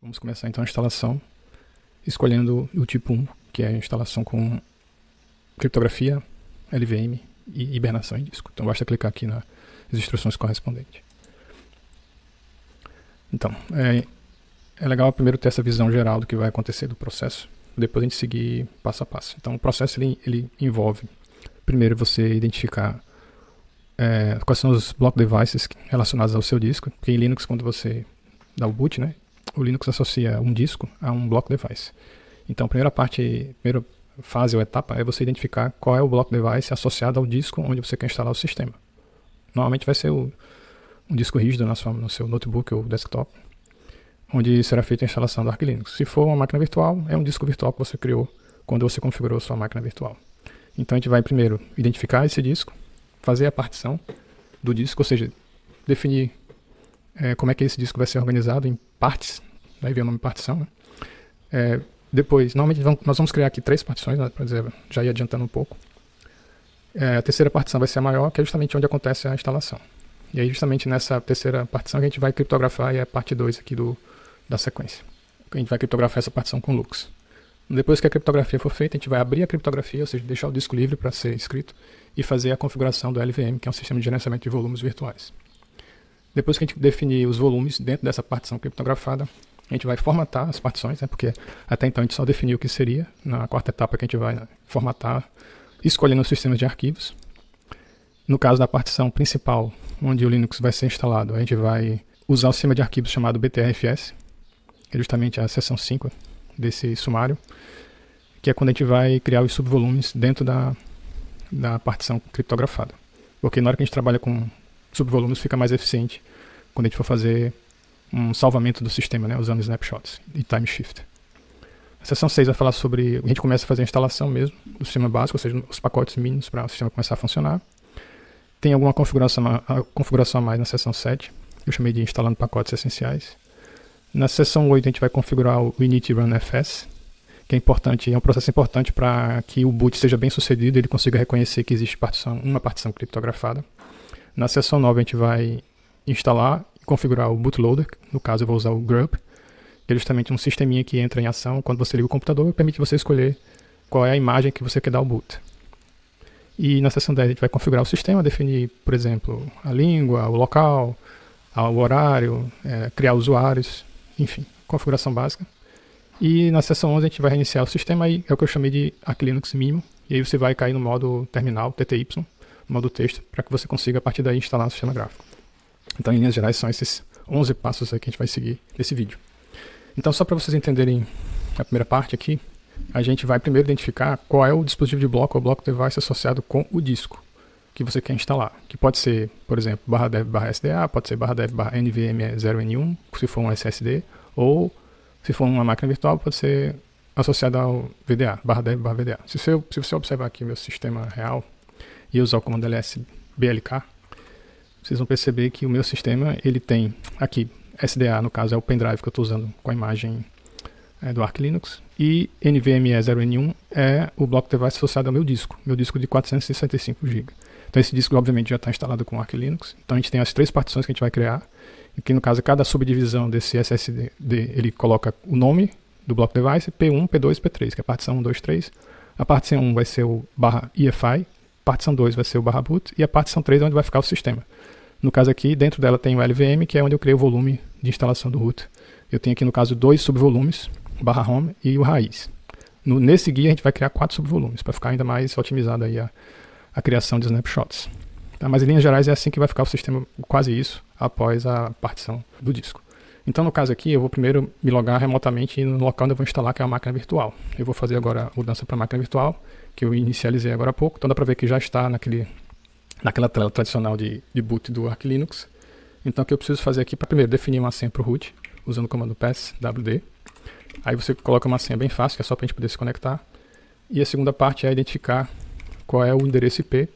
Vamos começar então a instalação, escolhendo o tipo 1, que é a instalação com criptografia, LVM e hibernação em disco. Então basta clicar aqui nas instruções correspondentes. Então, é legal primeiro ter essa visão geral do que vai acontecer do processo, depois a gente seguir passo a passo. Então o processo ele envolve, primeiro você identificar quais são os block devices relacionados ao seu disco, porque em Linux quando você dá o boot, né, o Linux associa um disco a um block device. Então a primeira fase ou etapa é você identificar qual é o block device associado ao disco onde você quer instalar o sistema. Normalmente vai ser um disco rígido no seu notebook ou desktop, onde será feita a instalação do Arch Linux. Se for uma máquina virtual, é um disco virtual que você criou quando você configurou sua máquina virtual. Então a gente vai primeiro identificar esse disco, fazer a partição do disco, ou seja, definir como é que esse disco vai ser organizado em partes, daí vem o nome partição, né? Depois, normalmente nós vamos criar aqui 3 partições, né, para dizer, já ir adiantando um pouco. A terceira partição vai ser a maior, que é justamente onde acontece a instalação. E aí justamente nessa terceira partição que a gente vai criptografar, e é a parte 2 aqui da sequência. A gente vai criptografar essa partição com Lux. Depois que a criptografia for feita, a gente vai abrir a criptografia, ou seja, deixar o disco livre para ser escrito, e fazer a configuração do LVM, que é um sistema de gerenciamento de volumes virtuais. Depois que a gente definir os volumes dentro dessa partição criptografada, a gente vai formatar as partições, né, porque até então a gente só definiu o que seria. Na quarta etapa que a gente vai formatar, escolhendo os sistemas de arquivos. No caso da partição principal, onde o Linux vai ser instalado, a gente vai usar o sistema de arquivos chamado BTRFS, que é justamente a seção 5 desse sumário, que é quando a gente vai criar os subvolumes dentro da partição criptografada. Porque na hora que a gente trabalha com subvolumes fica mais eficiente quando a gente for fazer um salvamento do sistema, né, usando snapshots e time shift. A seção 6 vai falar sobre, a gente começa a fazer a instalação mesmo do sistema básico, ou seja, os pacotes mínimos para o sistema começar a funcionar. Tem alguma configuração a mais na seção 7, eu chamei de instalando pacotes essenciais. Na seção 8 a gente vai configurar o init run fs, que é importante, é um processo importante para que o boot seja bem sucedido e ele consiga reconhecer que existe uma partição criptografada. Na seção 9 a gente vai instalar e configurar o bootloader, no caso eu vou usar o grub, que é justamente um sisteminha que entra em ação quando você liga o computador e permite você escolher qual é a imagem que você quer dar ao boot. E na seção 10 a gente vai configurar o sistema, definir, por exemplo, a língua, o local, o horário, criar usuários, enfim, configuração básica. E na seção 11 a gente vai reiniciar o sistema, aí é o que eu chamei de Arch Linux mínimo, e aí você vai cair no modo terminal, TTY, modo texto, para que você consiga a partir daí instalar o sistema gráfico. Então, em linhas gerais, são esses 11 passos aí que a gente vai seguir nesse vídeo. Então, só para vocês entenderem a primeira parte aqui, a gente vai primeiro identificar qual é o dispositivo de bloco ou bloco device associado com o disco que você quer instalar, que pode ser, por exemplo, /dev/sda, pode ser /dev/nvme0n1, se for um SSD, ou se for uma máquina virtual, pode ser associado ao VDA, /dev/VDA. Se você observar aqui o meu sistema real e usar o comando ls-blk, vocês vão perceber que o meu sistema ele tem aqui SDA, no caso é o pendrive que eu estou usando com a imagem do Arch Linux, e NVMe0N1 é o bloco device associado ao meu disco de 465 GB. Então esse disco obviamente já está instalado com o Arch Linux, então a gente tem as 3 partições que a gente vai criar, que no caso cada subdivisão desse SSD ele coloca o nome do bloco device, P1, P2, P3, que é a partição 1, 2, 3. A partição 1 vai ser o /EFI, a partição 2 vai ser o /boot, e a partição 3 é onde vai ficar o sistema. No caso aqui, dentro dela tem o LVM, que é onde eu criei o volume de instalação do root. Eu tenho aqui no caso 2 subvolumes, /home e o raiz. Nesse guia a gente vai criar 4 subvolumes, para ficar ainda mais otimizada aí a criação de snapshots. Tá? Mas em linhas gerais é assim que vai ficar o sistema, quase isso, após a partição do disco. Então no caso aqui eu vou primeiro me logar remotamente no local onde eu vou instalar, que é a máquina virtual. Eu vou fazer agora a mudança para a máquina virtual, que eu inicializei agora há pouco, então dá para ver que já está naquela tela tradicional de boot do Arch Linux. Então o que eu preciso fazer aqui para primeiro definir uma senha para o root, usando o comando passwd. Aí você coloca uma senha bem fácil, que é só para a gente poder se conectar. E a segunda parte é identificar qual é o endereço IP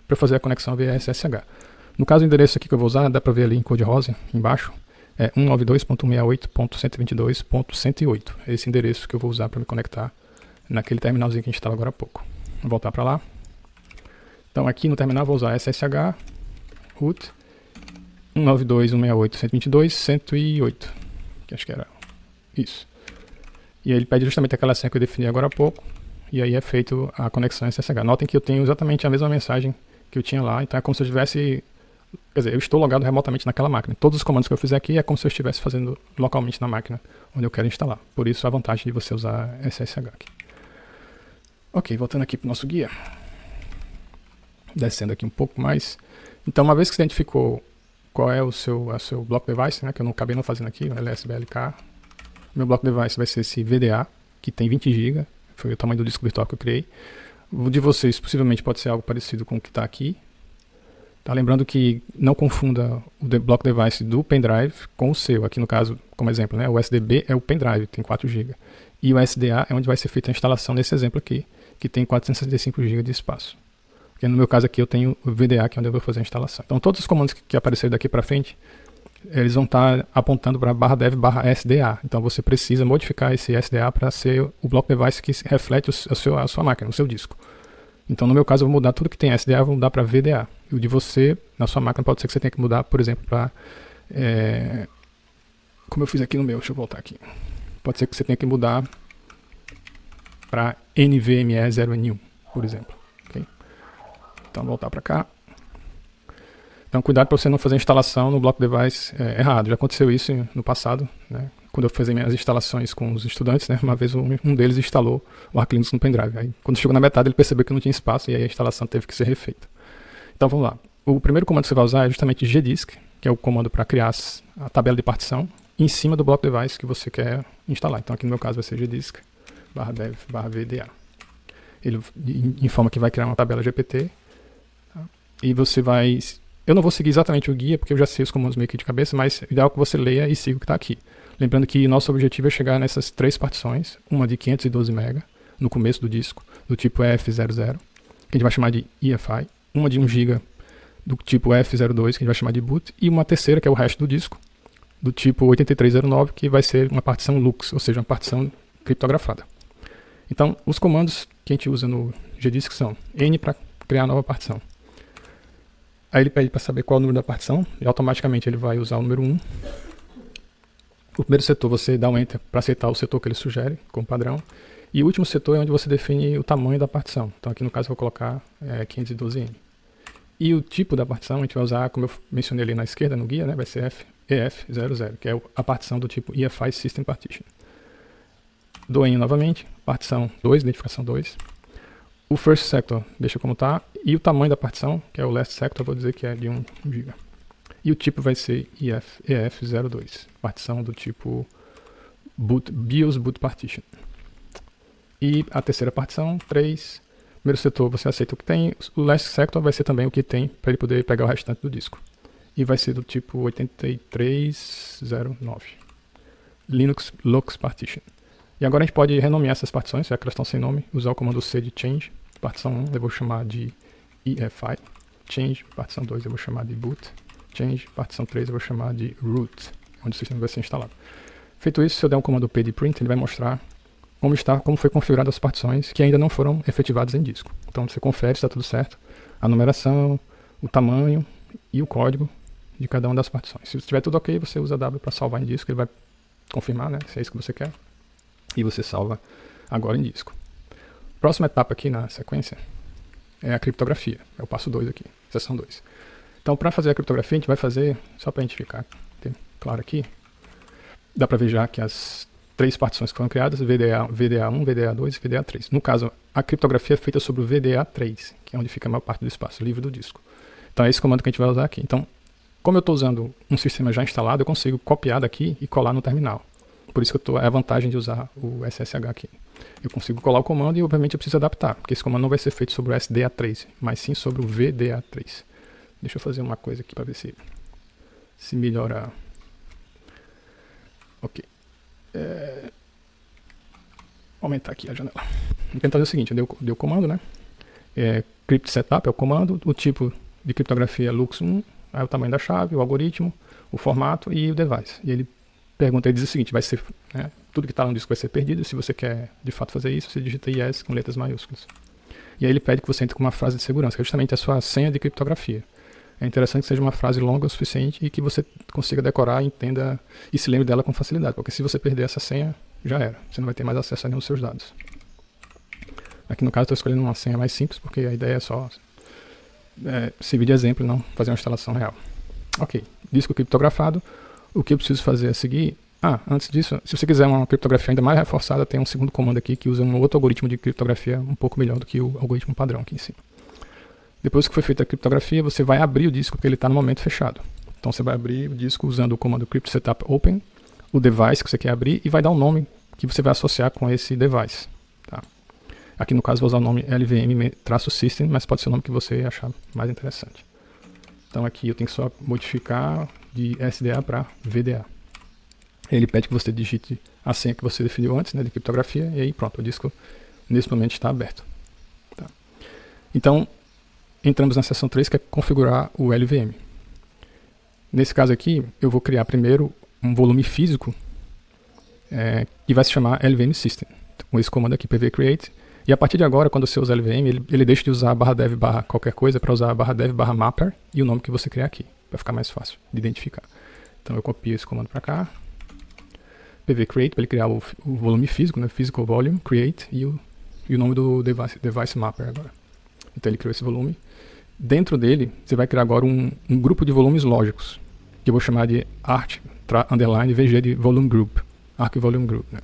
para fazer a conexão via SSH. No caso, o endereço aqui que eu vou usar, dá para ver ali em cor de rosa, embaixo, é 192.168.108. É esse endereço que eu vou usar para me conectar naquele terminalzinho que a gente estava agora há pouco. Vou voltar para lá. Então aqui no terminal vou usar SSH, root, 192.168.122.108, que acho que era Isso. E aí ele pede justamente aquela senha que eu defini agora há pouco, e aí é feito a conexão SSH. Notem que eu tenho exatamente a mesma mensagem que eu tinha lá, então é como se eu tivesse... Quer dizer, eu estou logado remotamente naquela máquina. Todos os comandos que eu fizer aqui é como se eu estivesse fazendo localmente na máquina onde eu quero instalar. Por isso a vantagem de você usar SSH aqui. Ok, voltando aqui para o nosso guia. Descendo aqui um pouco mais. Então, uma vez que você identificou qual é o seu block device, né, que eu não acabei não fazendo aqui, o LSBLK. Meu block device vai ser esse VDA, que tem 20 GB. Foi o tamanho do disco virtual que eu criei. O de vocês possivelmente pode ser algo parecido com o que está aqui. Tá, lembrando que não confunda o block device do pendrive com o seu. Aqui no caso, como exemplo, né, o SDB é o pendrive, tem 4 GB. E o SDA é onde vai ser feita a instalação nesse exemplo aqui, que tem 465 GB de espaço. Porque no meu caso aqui eu tenho o VDA, que é onde eu vou fazer a instalação. Então todos os comandos que aparecerem daqui para frente, eles vão estar apontando para /dev/SDA. Então você precisa modificar esse SDA para ser o block device que reflete a sua máquina, o seu disco. Então no meu caso eu vou mudar tudo que tem SDA, eu vou mudar para VDA. E o de você, na sua máquina, pode ser que você tenha que mudar, por exemplo, para... como eu fiz aqui no meu, deixa eu voltar aqui. Pode ser que você tenha que mudar para NVMe0N1, por exemplo. Okay? Então voltar para cá. Então cuidado para você não fazer a instalação no block device errado. Já aconteceu isso no passado, né? Quando eu fazia minhas instalações com os estudantes, né? Uma vez um deles instalou o Arch Linux no pendrive. Aí, quando chegou na metade ele percebeu que não tinha espaço e aí a instalação teve que ser refeita. Então vamos lá. O primeiro comando que você vai usar é justamente gdisk, que é o comando para criar a tabela de partição em cima do block device que você quer instalar. Então aqui no meu caso vai ser gdisk /dev/vda. Ele informa que vai criar uma tabela GPT, tá? E você vai... Eu não vou seguir exatamente o guia, porque eu já sei os comandos meio que de cabeça, mas o ideal é que você leia e siga o que está aqui. Lembrando que nosso objetivo é chegar nessas 3 partições, uma de 512 MB, no começo do disco, do tipo EF00, que a gente vai chamar de EFI, uma de 1 GB, do tipo F02, que a gente vai chamar de boot, e uma terceira, que é o resto do disco, do tipo 8309, que vai ser uma partição LUX, ou seja, uma partição criptografada. Então, os comandos que a gente usa no gdisk são N para criar a nova partição. Aí ele pede para saber qual é o número da partição, e automaticamente ele vai usar o número 1. O primeiro setor você dá um Enter para aceitar o setor que ele sugere, como padrão. E o último setor é onde você define o tamanho da partição. Então aqui no caso eu vou colocar 512N. E o tipo da partição a gente vai usar, como eu mencionei ali na esquerda no guia, né, vai ser EF00, que é a partição do tipo EFI System Partition. Dou N novamente, partição 2, identificação 2. O first sector deixa como está, e o tamanho da partição, que é o last sector, eu vou dizer que é de 1 GB. E o tipo vai ser EF02, partição do tipo BIOS Boot Partition. E a terceira partição, 3, primeiro setor você aceita o que tem, o last sector vai ser também o que tem, para ele poder pegar o restante do disco. E vai ser do tipo 8309, Linux Lux Partition. E agora a gente pode renomear essas partições, já que elas estão sem nome, usar o comando C de change. Partição 1 eu vou chamar de EFI. Change, partição 2 eu vou chamar de boot. Change, partição 3 eu vou chamar de root, onde o sistema vai ser instalado. Feito isso, se eu der um comando P de print, ele vai mostrar como foi configurado as partições que ainda não foram efetivadas em disco. Então você confere se está tudo certo, a numeração, o tamanho e o código de cada uma das partições. Se estiver tudo ok, você usa W para salvar em disco, ele vai confirmar, né, se é isso que você quer. E você salva agora em disco. Próxima etapa aqui na sequência é a criptografia. É o passo 2 aqui, seção 2. Então, para fazer a criptografia, a gente vai fazer, só para a gente ficar claro aqui, dá para ver já que as 3 partições que foram criadas, VDA1, VDA2 e VDA3. No caso, a criptografia é feita sobre o VDA3, que é onde fica a maior parte do espaço livre do disco. Então, é esse comando que a gente vai usar aqui. Então, como eu estou usando um sistema já instalado, eu consigo copiar daqui e colar no terminal. Por isso que é a vantagem de usar o SSH aqui. Eu consigo colar o comando e, obviamente, eu preciso adaptar, porque esse comando não vai ser feito sobre o SDA3, mas sim sobre o VDA3. Deixa eu fazer uma coisa aqui para ver se melhora. Ok. Aumentar aqui a janela. Vou tentar fazer o seguinte, eu dei o comando, né? Crypt setup é o comando, o tipo de criptografia é LUX1, aí o tamanho da chave, o algoritmo, o formato e o device. E ele pergunta, ele diz o seguinte, vai ser, né, tudo que está no disco vai ser perdido, e se você quer de fato fazer isso, você digita yes com letras maiúsculas. E aí ele pede que você entre com uma frase de segurança, que é justamente a sua senha de criptografia. é interessante que seja uma frase longa o suficiente e que você consiga decorar, entenda e se lembre dela com facilidade, porque se você perder essa senha, já era. Você não vai ter mais acesso a nenhum dos seus dados. Aqui no caso estou escolhendo uma senha mais simples, porque a ideia é só servir de exemplo e não fazer uma instalação real. Ok, disco criptografado. O que eu preciso fazer a seguir... antes disso, se você quiser uma criptografia ainda mais reforçada, tem um segundo comando aqui que usa um outro algoritmo de criptografia um pouco melhor do que o algoritmo padrão aqui em cima. Depois que foi feita a criptografia, você vai abrir o disco porque ele está no momento fechado. Então você vai abrir o disco usando o comando crypt setup open, o device que você quer abrir e vai dar um nome que você vai associar com esse device. Tá? Aqui no caso vou usar o nome LVM-system, mas pode ser o nome que você achar mais interessante. Então aqui eu tenho que só modificar de SDA para VDA. Ele pede que você digite a senha que você definiu antes, né, de criptografia, e aí pronto, o disco nesse momento está aberto. Tá? Então, entramos na seção 3, que é configurar o LVM. Nesse caso aqui, eu vou criar primeiro um volume físico que vai se chamar LVM System, com esse comando aqui, pvcreate. E a partir de agora, quando você usa LVM, ele deixa de usar /dev/ qualquer coisa para usar /dev/ mapper e o nome que você criar aqui, para ficar mais fácil de identificar. Então eu copio esse comando para cá, pvcreate, para ele criar o volume físico, né, physical volume, create, e o nome do device mapper agora. Então ele criou esse volume. Dentro dele, você vai criar agora um grupo de volumes lógicos, que eu vou chamar de art_vg de volume group, arc volume group, né?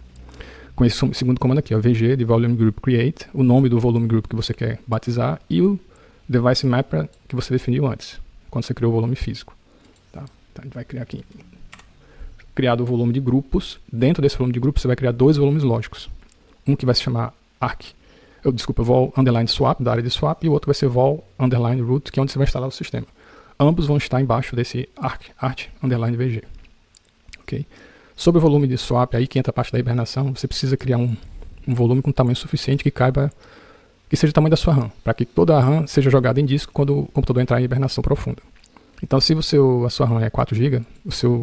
Com esse segundo comando aqui, vg de volume group create, o nome do volume group que você quer batizar e o device mapper que você definiu antes, quando você criou o volume físico. Tá? Então a gente vai criar aqui, criado o volume de grupos. Dentro desse volume de grupos você vai criar dois volumes lógicos, um que vai se chamar vol_swap, da área de swap, e o outro vai ser vol_root, que é onde você vai instalar o sistema. Ambos vão estar embaixo desse art_vg. Ok? Sobre o volume de swap, aí que entra a parte da hibernação, você precisa criar um volume com tamanho suficiente que seja o tamanho da sua RAM, para que toda a RAM seja jogada em disco quando o computador entrar em hibernação profunda. Então, se a sua RAM é 4 GB,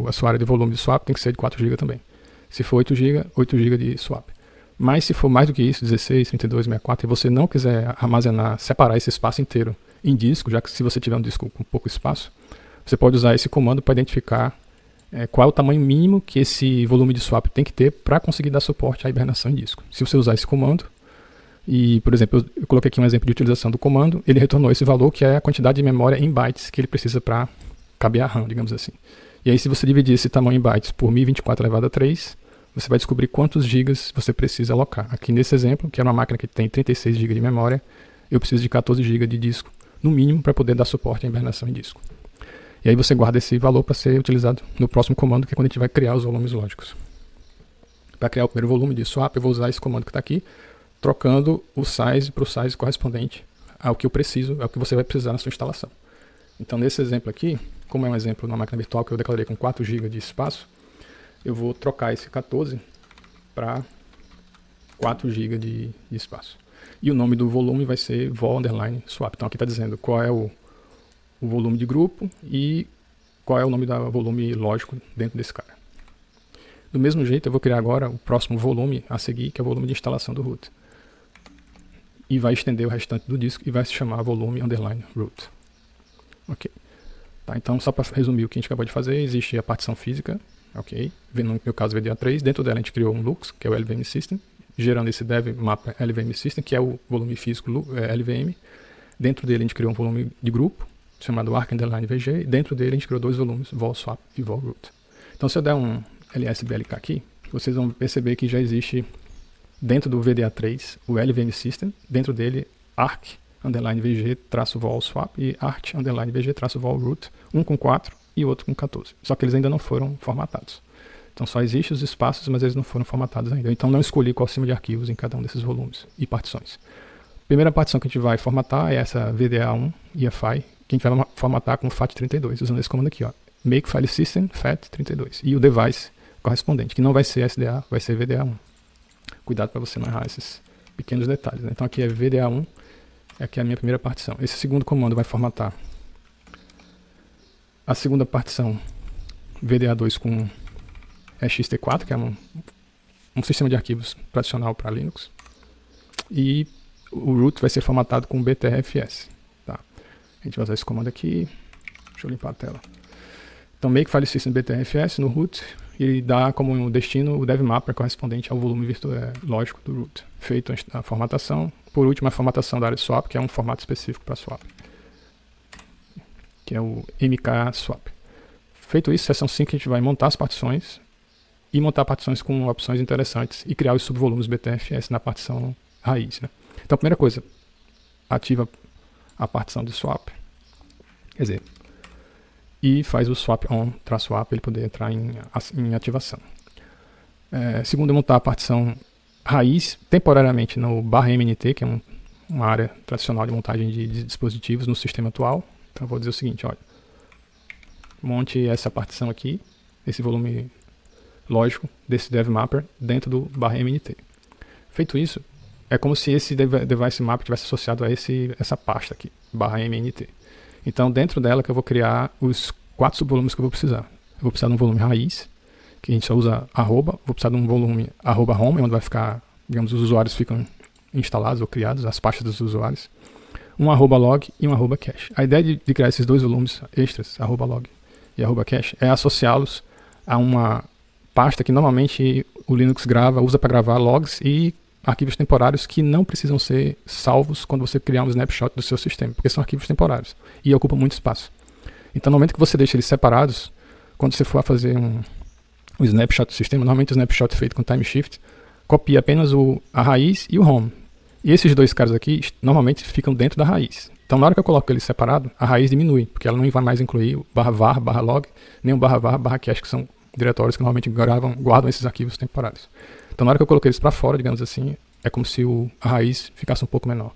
a sua área de volume de swap tem que ser de 4 GB também. Se for 8 GB, 8 GB de swap. Mas se for mais do que isso, 16, 32, 64, e você não quiser separar esse espaço inteiro em disco, já que se você tiver um disco com pouco espaço, você pode usar esse comando para identificar qual é o tamanho mínimo que esse volume de swap tem que ter para conseguir dar suporte à hibernação em disco. Se você usar esse comando, e por exemplo, eu coloquei aqui um exemplo de utilização do comando, ele retornou esse valor, que é a quantidade de memória em bytes que ele precisa para caber a RAM, digamos assim. E aí se você dividir esse tamanho em bytes por 1024 elevado a 3, você vai descobrir quantos gigas você precisa alocar. Aqui nesse exemplo, que é uma máquina que tem 36 GB de memória, eu preciso de 14 GB de disco, no mínimo, para poder dar suporte à hibernação em disco. E aí você guarda esse valor para ser utilizado no próximo comando, que é quando a gente vai criar os volumes lógicos. Para criar o primeiro volume de swap, eu vou usar esse comando que está aqui, trocando o size para o size correspondente ao que eu preciso, ao que você vai precisar na sua instalação. Então nesse exemplo aqui, como é um exemplo numa máquina virtual que eu declarei com 4 GB de espaço, eu vou trocar esse 14 para 4 GB de espaço. E o nome do volume vai ser vol_swap. Então aqui está dizendo qual é o volume de grupo e qual é o nome do volume lógico dentro desse cara. Do mesmo jeito, eu vou criar agora o próximo volume a seguir, que é o volume de instalação do root. E vai estender o restante do disco e vai se chamar volume_root. Ok. Tá, então, só para resumir o que a gente acabou de fazer, existe a partição física, ok? No meu caso, VDA3. Dentro dela, a gente criou um Lux, que é o LVM System, gerando esse dev mapper LVM System, que é o volume físico LVM. Dentro dele, a gente criou um volume de grupo, chamado arc_vg, e dentro dele a gente criou dois volumes, vol_swap e vol_root. Então se eu der um lsblk aqui, vocês vão perceber que já existe dentro do VDA3 o LVM System, dentro dele arc_vg-vol_swap e art_vg-vol_root, um com 4 e outro com 14. Só que eles ainda não foram formatados. Então só existem os espaços, mas eles não foram formatados ainda. Então não escolhi qual cima de arquivos em cada um desses volumes e partições. A primeira partição que a gente vai formatar é essa VDA1 EFI, que a gente vai formatar com FAT32, usando esse comando aqui, ó, make file system FAT32, e o device correspondente, que não vai ser SDA, vai ser VDA1. Cuidado para você não errar esses pequenos detalhes, né? Então aqui é VDA1, aqui é a minha primeira partição. Esse segundo comando vai formatar a segunda partição VDA2 com ext4, que é um sistema de arquivos tradicional para Linux, e o root vai ser formatado com btrfs. Tá? A gente vai usar esse comando aqui, Deixa eu limpar a tela. Então, make file system btrfs no root, e ele dá como destino o dev mapper correspondente ao volume lógico do root. Feito a formatação. Por último, a formatação da área de swap, que é um formato específico para swap, que é o mk swap. Feito isso, seção 5, a gente vai montar as partições e montar partições com opções interessantes e criar os subvolumes btrfs na partição raiz, né? Então, a primeira coisa, ativa a partição de swap, quer dizer, e faz o swap on -swap ele poder entrar em ativação. Segundo, montar a partição raiz temporariamente no /mnt, que é uma área tradicional de montagem de dispositivos no sistema atual. Então eu vou dizer o seguinte, olha, monte essa partição aqui, esse volume lógico desse dev mapper dentro do /mnt. Feito isso, é como se esse device mapper tivesse associado a essa pasta aqui, /mnt. Então dentro dela que eu vou criar os 4 subvolumes que eu vou precisar. Eu vou precisar de um volume raiz, que a gente só usa arroba, vou precisar de um volume @home, onde vai ficar, digamos, os usuários ficam instalados ou criados, as pastas dos usuários, um @log e um @cache. A ideia de criar esses 2 volumes extras, @log e @cache, é associá-los a uma pasta que normalmente o Linux usa para gravar logs e arquivos temporários que não precisam ser salvos quando você criar um snapshot do seu sistema, porque são arquivos temporários e ocupam muito espaço. Então, no momento que você deixa eles separados, quando você for fazer um snapshot do sistema, normalmente o snapshot feito com time shift, copia apenas a raiz e o home. E esses 2 caras aqui, normalmente, ficam dentro da raiz. Então, na hora que eu coloco eles separados, a raiz diminui, porque ela não vai mais incluir o /var, /log, nem o /var, /cache, que são diretórios que normalmente guardam esses arquivos temporários. Então, na hora que eu coloquei eles para fora, digamos assim, é como se a raiz ficasse um pouco menor.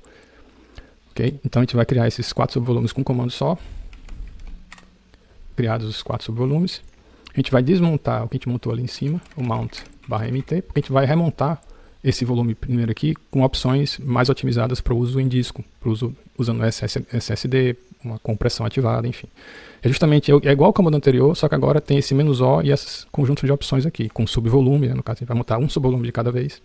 Ok? Então, a gente vai criar esses 4 subvolumes com um comando só. Criados os 4 subvolumes. A gente vai desmontar o que a gente montou ali em cima, o mount /mt, porque a gente vai remontar esse volume primeiro aqui com opções mais otimizadas para o uso em disco, usando SSD, uma compressão ativada, enfim. É justamente igual ao comando anterior, só que agora tem esse "-o" e esse conjunto de opções aqui, com subvolume, né? No caso a gente vai montar um subvolume de cada vez.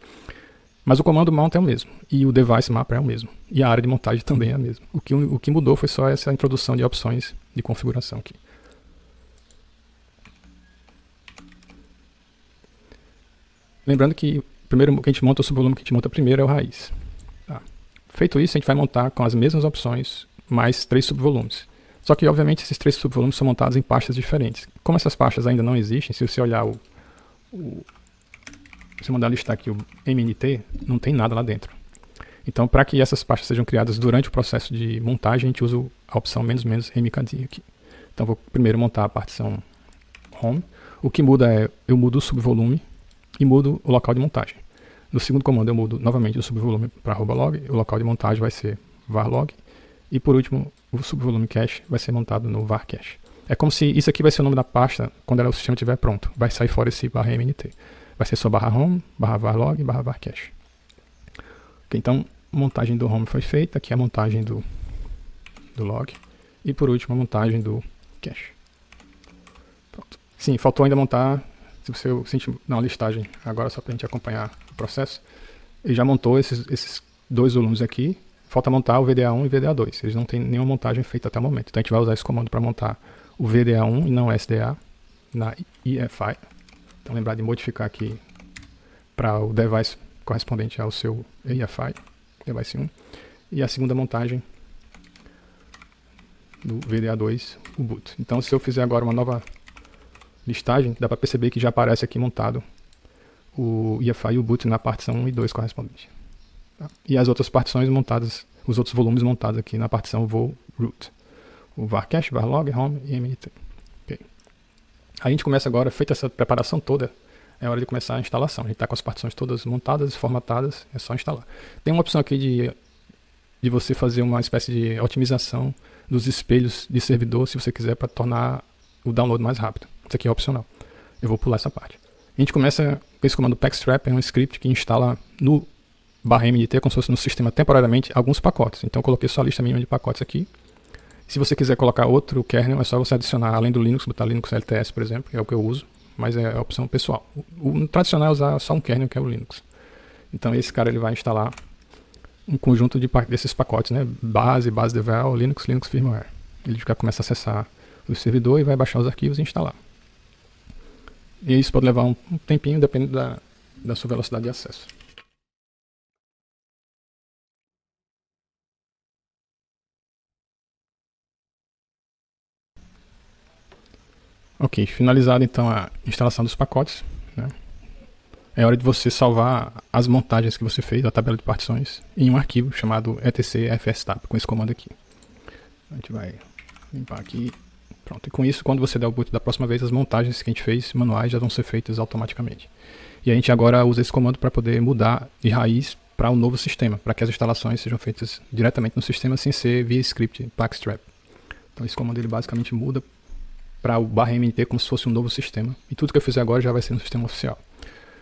Mas o comando mount é o mesmo, e o device mapper é o mesmo, e a área de montagem também é a mesma. O que mudou foi só essa introdução de opções de configuração aqui. Lembrando que primeiro que a gente monta o subvolume que a gente monta primeiro é o raiz. Tá. Feito isso, a gente vai montar com as mesmas opções, mais 3 subvolumes. Só que, obviamente, esses 3 subvolumes são montados em pastas diferentes. Como essas pastas ainda não existem, se você olhar se mandar listar aqui o MNT, não tem nada lá dentro. Então, para que essas pastas sejam criadas durante o processo de montagem, a gente usa a opção "-mkd" aqui. Então, vou primeiro montar a partição home. O que muda é, eu mudo o subvolume e mudo o local de montagem. No segundo comando eu mudo novamente o subvolume para @log, o local de montagem vai ser varlog, e por último o subvolume cache vai ser montado no varcache. É como se isso aqui vai ser o nome da pasta quando o sistema estiver pronto, vai sair fora esse /mnt. Vai ser só /home, /varlog, /varcache. Okay, então, montagem do home foi feita, aqui é a montagem do log, e por último a montagem do cache. Pronto. Sim, faltou ainda montar. Se você sentir na listagem agora, só para a gente acompanhar o processo, ele já montou esses 2 volumes aqui, falta montar o VDA1 e o VDA2, eles não têm nenhuma montagem feita até o momento, então a gente vai usar esse comando para montar o VDA1 e não o SDA na EFI, então lembrar de modificar aqui para o device correspondente ao seu EFI, device 1, e a segunda montagem do VDA2, o boot. Então se eu fizer agora uma nova listagem, dá para perceber que já aparece aqui montado o EFI e o boot na partição 1 e 2 correspondente. Tá? E as outras partições montadas, os outros volumes montados aqui na partição root. O varcache, varlog, home e mnt. Okay. Aí a gente começa agora, feita essa preparação toda, é hora de começar a instalação. A gente está com as partições todas montadas e formatadas, é só instalar. Tem uma opção aqui de você fazer uma espécie de otimização dos espelhos de servidor, se você quiser, para tornar o download mais rápido. Isso aqui é opcional. Eu vou pular essa parte. A gente começa com esse comando packstrap, é um script que instala no /mnt, como se fosse no sistema temporariamente, alguns pacotes. Então eu coloquei só a lista mínima de pacotes aqui. Se você quiser colocar outro kernel, é só você adicionar, além do Linux, botar Linux LTS, por exemplo, que é o que eu uso, mas é a opção pessoal. O tradicional é usar só um kernel, que é o Linux. Então esse cara ele vai instalar um conjunto desses pacotes, né? Base devel, Linux firmware. Ele já começa a acessar o servidor e vai baixar os arquivos e instalar. E isso pode levar um tempinho, dependendo da sua velocidade de acesso. Ok, finalizada então a instalação dos pacotes, né? É hora de você salvar as montagens que você fez, a tabela de partições, em um arquivo chamado etc/fstab, com esse comando aqui. A gente vai limpar aqui. Pronto, e com isso, quando você der o boot da próxima vez, as montagens que a gente fez, manuais, já vão ser feitas automaticamente. E a gente agora usa esse comando para poder mudar de raiz para um novo sistema, para que as instalações sejam feitas diretamente no sistema sem ser via script packstrap. Então esse comando ele basicamente muda para o /mnt como se fosse um novo sistema. E tudo que eu fizer agora já vai ser no sistema oficial.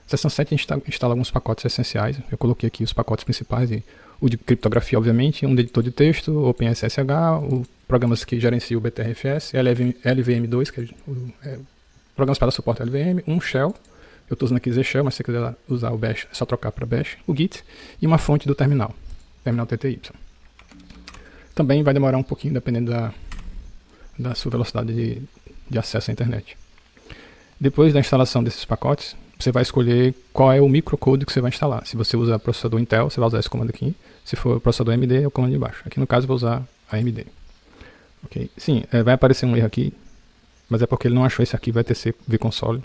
Seção 7 a gente instala alguns pacotes essenciais. Eu coloquei aqui os pacotes principais, o de criptografia, obviamente, um de editor de texto, OpenSSH, programas que gerenciam o BTRFS, LVM2, que é programas para suporte LVM, um shell, eu estou usando aqui Z Shell, mas se você quiser usar o bash, é só trocar para bash, o Git e uma fonte do terminal TTY. Também vai demorar um pouquinho, dependendo da sua velocidade de acesso à internet. Depois da instalação desses pacotes, você vai escolher qual é o microcode que você vai instalar. Se você usa processador Intel, você vai usar esse comando aqui. Se for processador AMD, é o comando de baixo. Aqui no caso eu vou usar AMD. Okay. Sim, vai aparecer um erro aqui, mas é porque ele não achou esse arquivo etc vconsole.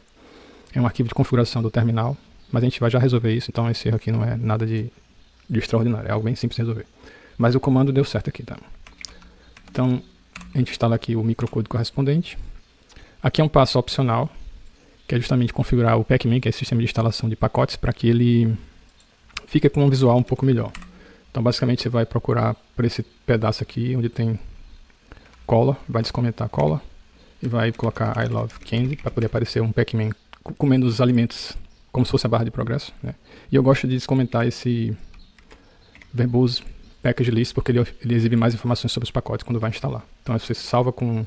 É um arquivo de configuração do terminal, mas a gente vai já resolver isso, então esse erro aqui não é nada de extraordinário, é algo bem simples de resolver. Mas o comando deu certo aqui, tá? Então, a gente instala aqui o microcode correspondente. Aqui é um passo opcional, que é justamente configurar o Pacman, que é esse sistema de instalação de pacotes, para que ele fique com um visual um pouco melhor. Então, basicamente, você vai procurar por esse pedaço aqui, onde tem cola, vai descomentar a cola, e vai colocar I love candy, para poder aparecer um Pacman comendo os alimentos, como se fosse a barra de progresso, né? E eu gosto de descomentar esse verbose package list, porque ele exibe mais informações sobre os pacotes quando vai instalar. Então, você salva com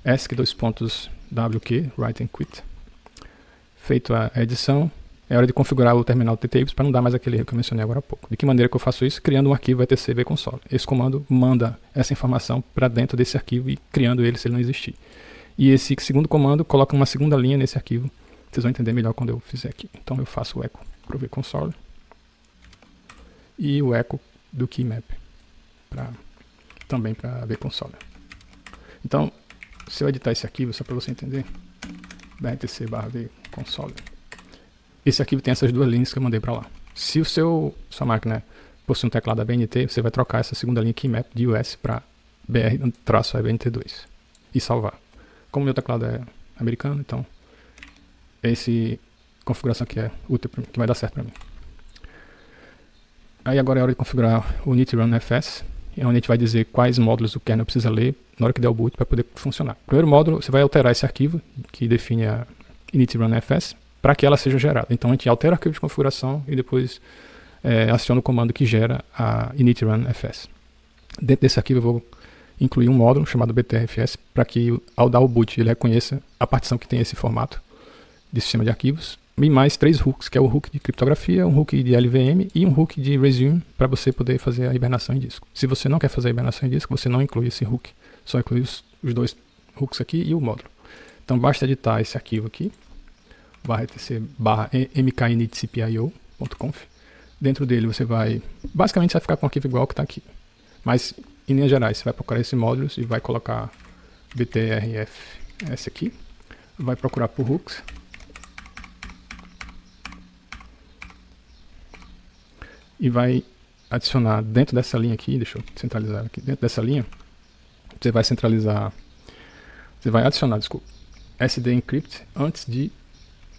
ESC:2.wq, write and quit. Feito a edição, é hora de configurar o terminal TTY para não dar mais aquele erro que eu mencionei agora há pouco. De que maneira que eu faço isso? Criando um arquivo etc vconsole. Esse comando manda essa informação para dentro desse arquivo e criando ele se ele não existir. E esse segundo comando coloca uma segunda linha nesse arquivo. Vocês vão entender melhor quando eu fizer aqui. Então eu faço o echo para o vconsole e o echo do keymap também para vconsole. Então, se eu editar esse arquivo, só para você entender, etc/vconsole. Esse arquivo tem essas duas linhas que eu mandei para lá. Se sua máquina possui um teclado ABNT, você vai trocar essa segunda linha keymap de US para BR-ABNT2 e salvar. Como meu teclado é americano, então essa configuração aqui é útil para mim, que vai dar certo para mim. Aí agora é hora de configurar o init-run-fs, onde a gente vai dizer quais módulos o kernel precisa ler na hora que der o boot para poder funcionar. Primeiro módulo, você vai alterar esse arquivo que define a init-run-fs para que ela seja gerada. Então a gente altera o arquivo de configuração e depois aciona o comando que gera a init-run-fs. Dentro desse arquivo eu vou incluir um módulo chamado btrfs para que ao dar o boot ele reconheça a partição que tem esse formato de sistema de arquivos, e mais 3 hooks, que é o hook de criptografia, um hook de LVM e um hook de resume para você poder fazer a hibernação em disco. Se você não quer fazer a hibernação em disco, você não inclui esse hook, só inclui os 2 hooks aqui e o módulo. Então basta editar esse arquivo aqui, /etc/mkinitcpio.conf. Dentro dele você vai ficar com o arquivo igual que está aqui, mas em linhas gerais você vai procurar esse módulo e vai colocar btrfs aqui, vai procurar por hooks, e vai adicionar dentro dessa linha aqui, deixa eu centralizar aqui, dentro dessa linha, você vai adicionar, desculpa, SD encrypt antes de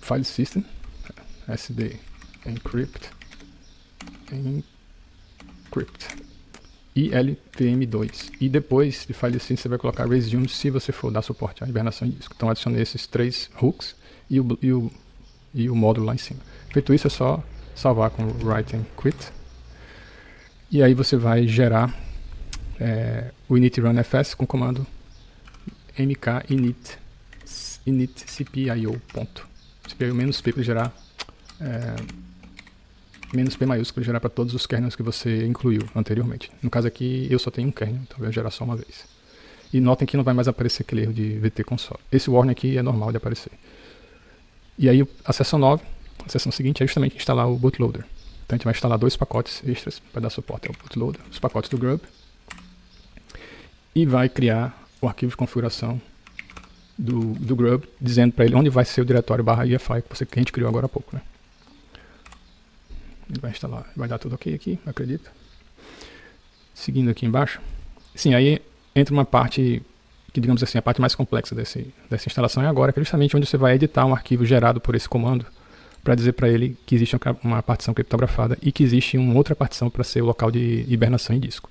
file system, SD encrypt e LVM2, e depois de file system você vai colocar resume se você for dar suporte à hibernação em disco. Então adicionei esses 3 hooks e o módulo lá em cima. Feito isso, é só salvar com write and quit, e aí você vai gerar o init-run-fs com o comando mkinit-cpio. cpio menos p para gerar menos p maiúsculo para gerar para todos os kernels que você incluiu anteriormente. No caso aqui eu só tenho um kernel, então eu vou gerar só uma vez. E notem que não vai mais aparecer aquele erro de VT console. Esse warning aqui é normal de aparecer. E aí a seção 9, a seção seguinte é justamente instalar o bootloader. Então a gente vai instalar 2 pacotes extras para dar suporte ao bootloader, os pacotes do Grub, e vai criar o arquivo de configuração do Grub, dizendo para ele onde vai ser o diretório /EFI que a gente criou agora há pouco, né? Ele vai instalar, vai dar tudo ok aqui, acredito. Seguindo aqui embaixo. Sim, aí entra uma parte que, digamos assim, a parte mais complexa dessa instalação é agora, que é justamente onde você vai editar um arquivo gerado por esse comando para dizer para ele que existe uma partição criptografada e que existe uma outra partição para ser o local de hibernação em disco.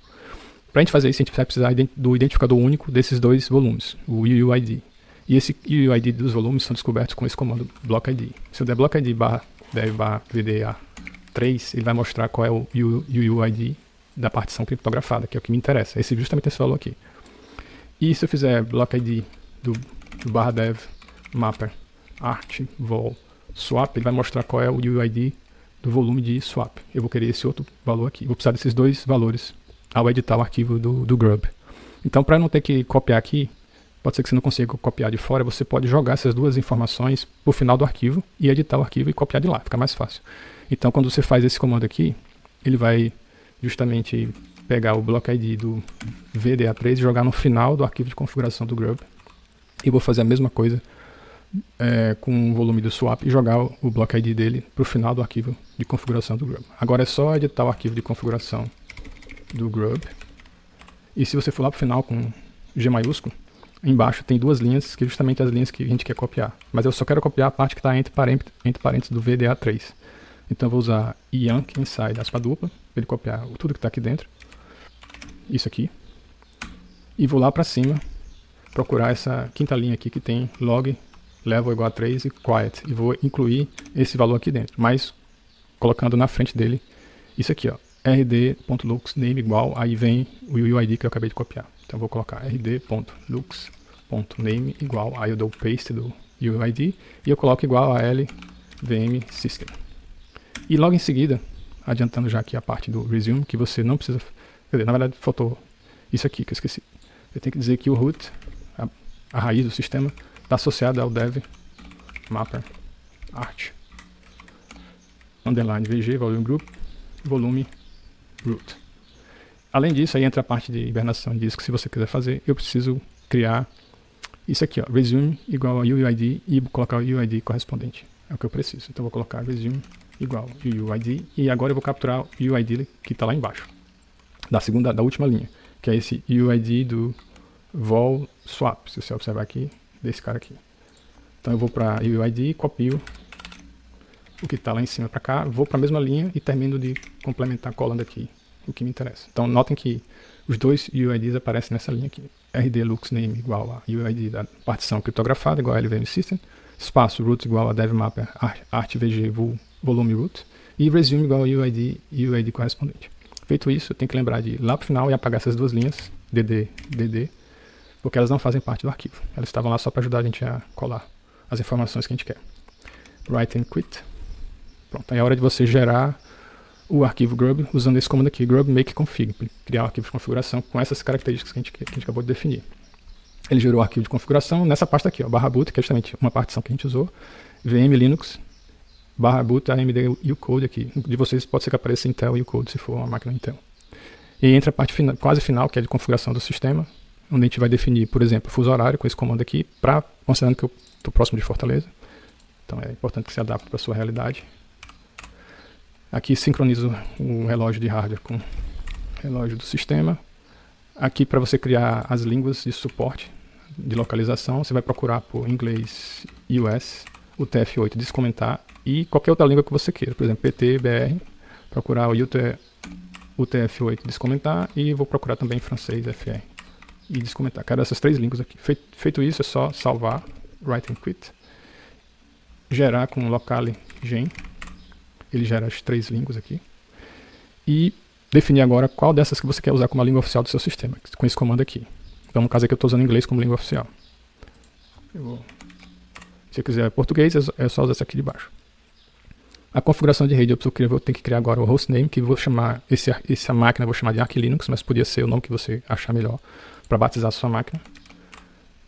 Para a gente fazer isso, a gente vai precisar do identificador único desses 2 volumes, o UUID. E esse UUID dos volumes são descobertos com esse comando blockid. Se eu der blockid /dev/vda3, ele vai mostrar qual é o UUID da partição criptografada, que é o que me interessa. Justamente esse valor aqui. E se eu fizer blockid do /dev mapper art vol swap, ele vai mostrar qual é o UUID do volume de swap. Eu vou querer esse outro valor aqui. Vou precisar desses 2 valores ao editar o arquivo do Grub. Então, para não ter que copiar aqui, pode ser que você não consiga copiar de fora, você pode jogar essas 2 informações para o final do arquivo e editar o arquivo e copiar de lá, fica mais fácil. Então, quando você faz esse comando aqui, ele vai justamente pegar o blockid do VDA3 e jogar no final do arquivo de configuração do Grub. E vou fazer a mesma coisa com o volume do swap e jogar o blockid dele para o final do arquivo de configuração do Grub. Agora é só editar o arquivo de configuração do Grub. E se você for lá para o final com G maiúsculo, embaixo tem 2 linhas, que justamente as linhas que a gente quer copiar. Mas eu só quero copiar a parte que está entre parênteses do VDA3. Então eu vou usar yank inside aspa dupla, para ele copiar tudo que está aqui dentro. Isso aqui. E vou lá para cima, procurar essa quinta linha aqui que tem log level igual a 3 e quiet. E vou incluir esse valor aqui dentro, mas colocando na frente dele isso aqui, ó, rd.luxname igual, aí vem o UUID que eu acabei de copiar. Então eu vou colocar rd.lux.name igual, aí eu dou o paste do UUID e eu coloco igual a lvm system. E logo em seguida, adiantando já aqui a parte do resume, que você não precisa, quer dizer, na verdade faltou isso aqui que eu esqueci. Eu tenho que dizer que o root, a raiz do sistema, está associada ao dev mapper art underline vg volume group volume root. Além disso, aí entra a parte de hibernação de disco. Se você quiser fazer, eu preciso criar isso aqui, ó, resume igual a UUID e colocar o UUID correspondente. É o que eu preciso. Então eu vou colocar resume igual a UUID e agora eu vou capturar o UUID que está lá embaixo, da última linha, que é esse UUID do vol swap. Se você observar aqui, desse cara aqui. Então eu vou para UUID, copio o que está lá em cima para cá, vou para a mesma linha e termino de complementar colando aqui o que me interessa. Então notem que os 2 UUIDs aparecem nessa linha aqui. rdluxname igual a UUID da partição criptografada igual a lvm system, espaço root igual a devmapper artvg volume root e resume igual a UUID correspondente. Feito isso, eu tenho que lembrar de ir lá para o final e apagar essas 2 linhas, dd, porque elas não fazem parte do arquivo. Elas estavam lá só para ajudar a gente a colar as informações que a gente quer. Write and quit. Pronto, aí é hora de você gerar o arquivo grub usando esse comando aqui, grub make config, para criar o arquivo de configuração com essas características que a gente acabou de definir. Ele gerou o arquivo de configuração nessa pasta aqui, ó, /boot, que é justamente uma partição que a gente usou, vm linux, /boot amd ucode aqui. De vocês pode ser que apareça Intel ucode se for uma máquina Intel. E entra a parte quase final, que é de configuração do sistema, onde a gente vai definir, por exemplo, o fuso horário com esse comando aqui, considerando que eu estou próximo de Fortaleza. Então é importante que se adapte para a sua realidade. Aqui sincronizo o relógio de hardware com o relógio do sistema. Aqui, para você criar as línguas de suporte de localização, você vai procurar por inglês US, UTF-8 descomentar e qualquer outra língua que você queira. Por exemplo, PT, BR, procurar o UTF-8 descomentar e vou procurar também francês, FR e descomentar. Quero essas 3 línguas aqui. Feito isso, é só salvar, write and quit, gerar com locale gen. Ele gera as 3 línguas aqui. E definir agora qual dessas que você quer usar como a língua oficial do seu sistema, com esse comando aqui. Então, no caso aqui, eu estou usando inglês como língua oficial. Se eu quiser português, é só usar essa aqui de baixo. A configuração de rede, eu vou ter que criar agora o hostname, que vou chamar essa máquina, vou chamar de Arch Linux, mas podia ser o nome que você achar melhor para batizar a sua máquina.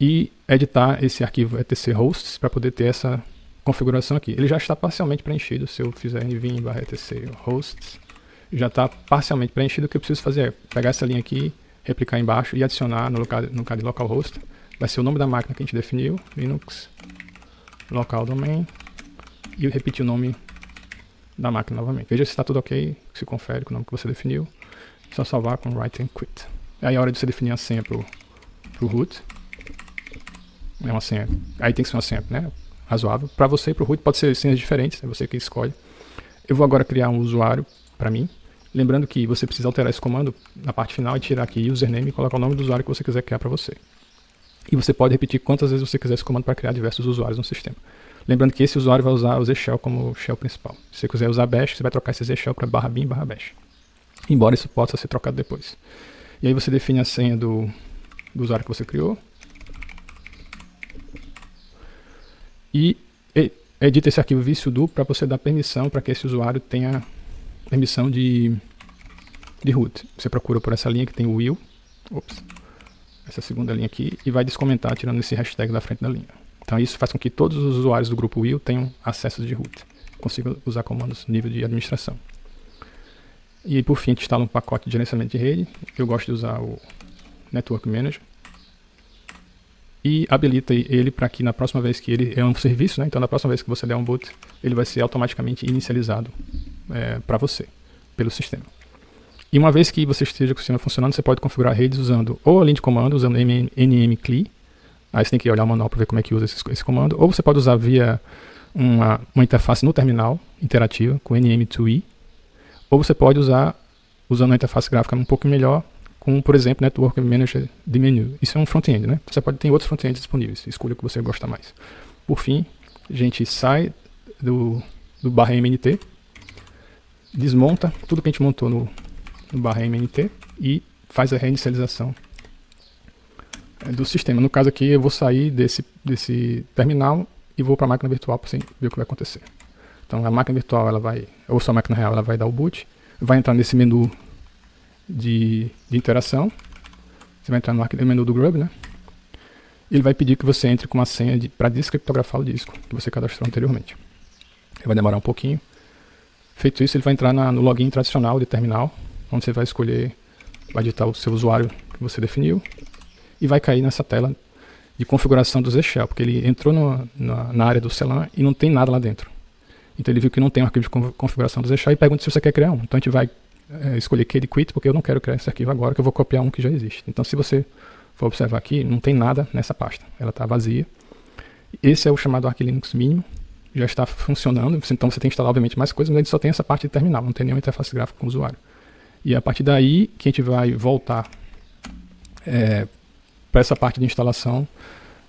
E editar esse arquivo etc hosts para poder ter essa configuração aqui. Ele já está parcialmente preenchido. Se eu fizer nvim/etc hosts, já está parcialmente preenchido. O que eu preciso fazer é pegar essa linha aqui, replicar embaixo e adicionar no lugar de localhost. Vai ser o nome da máquina que a gente definiu, Linux local domain, e repetir o nome da máquina novamente. Veja se está tudo ok, se confere com o nome que você definiu. É só salvar com write and quit. Aí é a hora de você definir a senha para o root. É uma senha, aí tem que ser uma senha, né, razoável. Para você e para o root pode ser senhas diferentes, é você que escolhe. Eu vou agora criar um usuário para mim. Lembrando que você precisa alterar esse comando na parte final e tirar aqui username e colocar o nome do usuário que você quiser criar para você. E você pode repetir quantas vezes você quiser esse comando para criar diversos usuários no sistema. Lembrando que esse usuário vai usar o zshell como shell principal. Se você quiser usar bash, você vai trocar esse zshell para /bin/bash. Embora isso possa ser trocado depois. E aí você define a senha do usuário que você criou. E edita esse arquivo vsudo para você dar permissão para que esse usuário tenha permissão de root. Você procura por essa linha que tem o will, essa segunda linha aqui, e vai descomentar tirando esse hashtag da frente da linha. Então isso faz com que todos os usuários do grupo will tenham acesso de root, consigam usar comandos nível de administração. E aí, por fim, a gente instala um pacote de gerenciamento de rede. Eu gosto de usar o Network Manager. E habilita ele para que na próxima vez que ele é um serviço, né? Então na próxima vez que você der um boot, ele vai ser automaticamente inicializado para você, pelo sistema. E uma vez que você esteja com o sistema funcionando, você pode configurar redes usando ou a linha de comando, usando nmcli. Aí você tem que olhar o manual para ver como é que usa esse comando. Ou você pode usar via uma interface no terminal, interativa, com nm2i. Ou você pode usar, usando uma interface gráfica um pouco melhor, com, por exemplo, Network Manager de menu. Isso é um front-end, né? Você pode ter outros front-ends disponíveis. Escolha o que você gosta mais. Por fim, a gente sai do /mnt, desmonta tudo que a gente montou no /mnt e faz a reinicialização do sistema. No caso aqui, eu vou sair desse terminal e vou para a máquina virtual para você ver o que vai acontecer. Então, a máquina virtual, ou sua máquina real, ela vai dar o boot, vai entrar nesse menu de interação. Você vai entrar no menu do Grub, né? Ele vai pedir que você entre com uma senha para descriptografar o disco que você cadastrou anteriormente. Ele vai demorar um pouquinho. Feito isso, ele vai entrar no login tradicional de terminal, onde você vai escolher, vai digitar o seu usuário que você definiu e vai cair nessa tela de configuração do zshell, porque ele entrou na área do CLAN e não tem nada lá dentro. Então ele viu que não tem um arquivo de configuração do zshell e pergunta se você quer criar um. Então a gente vai escolher Kd quit, porque eu não quero criar esse arquivo agora, que eu vou copiar um que já existe. Então se você for observar aqui, não tem nada nessa pasta, ela está vazia. Esse é o chamado Arch Linux mínimo, já está funcionando, então você tem que instalar obviamente mais coisas, mas ele só tem essa parte de terminal, não tem nenhuma interface gráfica com o usuário. E a partir daí que a gente vai voltar para essa parte de instalação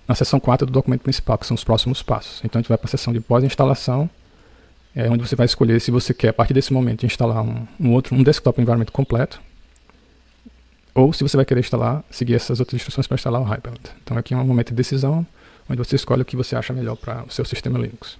na seção 4 do documento principal, que são os próximos passos. Então a gente vai para a seção de pós-instalação, onde você vai escolher se você quer, a partir desse momento, instalar um desktop environment completo, ou se você vai querer seguir essas outras instruções para instalar o Hyperland. Então aqui é um momento de decisão, onde você escolhe o que você acha melhor para o seu sistema Linux.